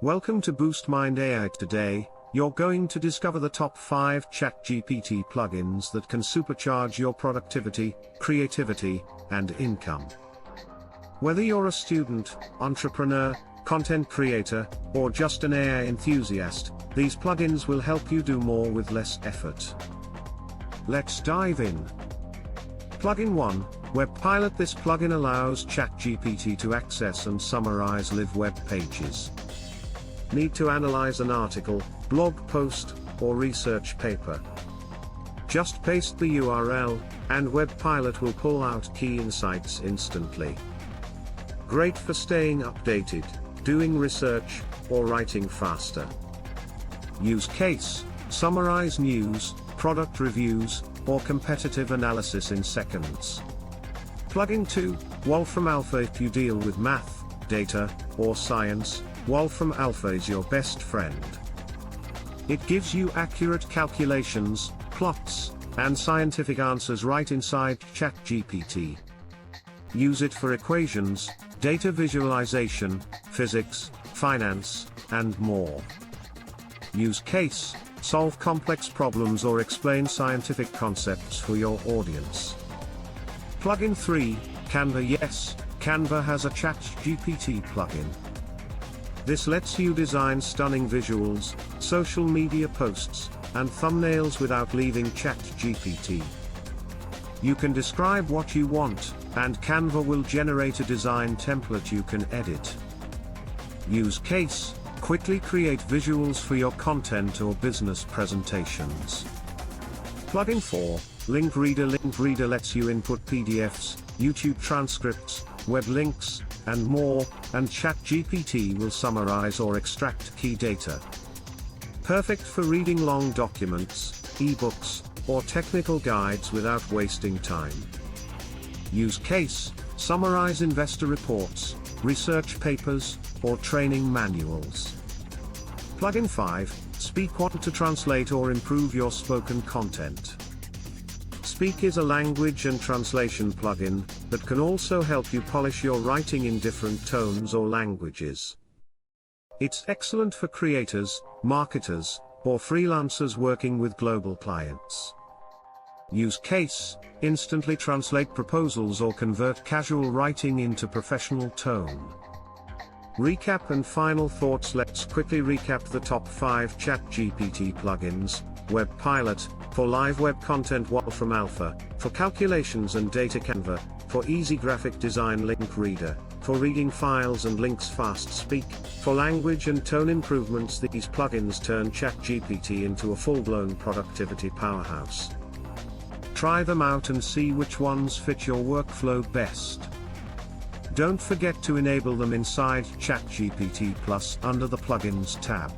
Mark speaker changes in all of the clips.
Speaker 1: Welcome to BoostMind AI. Today, you're going to discover the top 5 ChatGPT plugins that can supercharge your productivity, creativity, and income. Whether you're a student, entrepreneur, content creator, or just an AI enthusiast, these plugins will help you do more with less effort. Let's dive in. Plugin 1, WebPilot. This plugin allows ChatGPT to access and summarize live web pages. Need to analyze an article, blog post, or research paper? Just paste the URL, and WebPilot will pull out key insights instantly. Great for staying updated, doing research, or writing faster. Use case: summarize news, product reviews, or competitive analysis in seconds. Plugin 2, Wolfram Alpha. If you deal with math, data, or science, Wolfram Alpha is your best friend. It gives you accurate calculations, plots, and scientific answers right inside ChatGPT. Use it for equations, data visualization, physics, finance, and more. Use case: solve complex problems or explain scientific concepts for your audience. Plugin 3, Canva. Yes, Canva has a ChatGPT plugin. This lets you design stunning visuals, social media posts, and thumbnails without leaving ChatGPT. You can describe what you want, and Canva will generate a design template you can edit. Use case: quickly create visuals for your content or business presentations. Plugin 4, Link Reader. Link Reader lets you input PDFs, YouTube transcripts, web links, and more, and ChatGPT will summarize or extract key data. Perfect for reading long documents, ebooks, or technical guides without wasting time. Use case: summarize investor reports, research papers, or training manuals. Plugin 5, Speak. Want to translate or improve your spoken content? Speak is a language and translation plugin that can also help you polish your writing in different tones or languages. It's excellent for creators, marketers, or freelancers working with global clients. Use case: instantly translate proposals or convert casual writing into professional tone. Recap and final thoughts. Let's quickly recap the top 5 ChatGPT plugins. WebPilot, for live web content. Wolfram Alpha, for calculations and data. Canva, for easy graphic design. Link Reader, for reading files and links fast. Speak, for language and tone improvements. These plugins turn ChatGPT into a full-blown productivity powerhouse. Try them out and see which ones fit your workflow best. Don't forget to enable them inside ChatGPT Plus under the Plugins tab.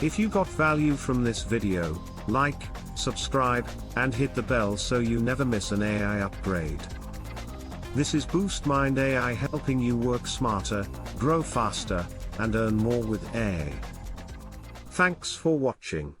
Speaker 1: If you got value from this video, like, subscribe, and hit the bell so you never miss an AI upgrade. This is BoostMind AI, helping you work smarter, grow faster, and earn more with AI. Thanks for watching.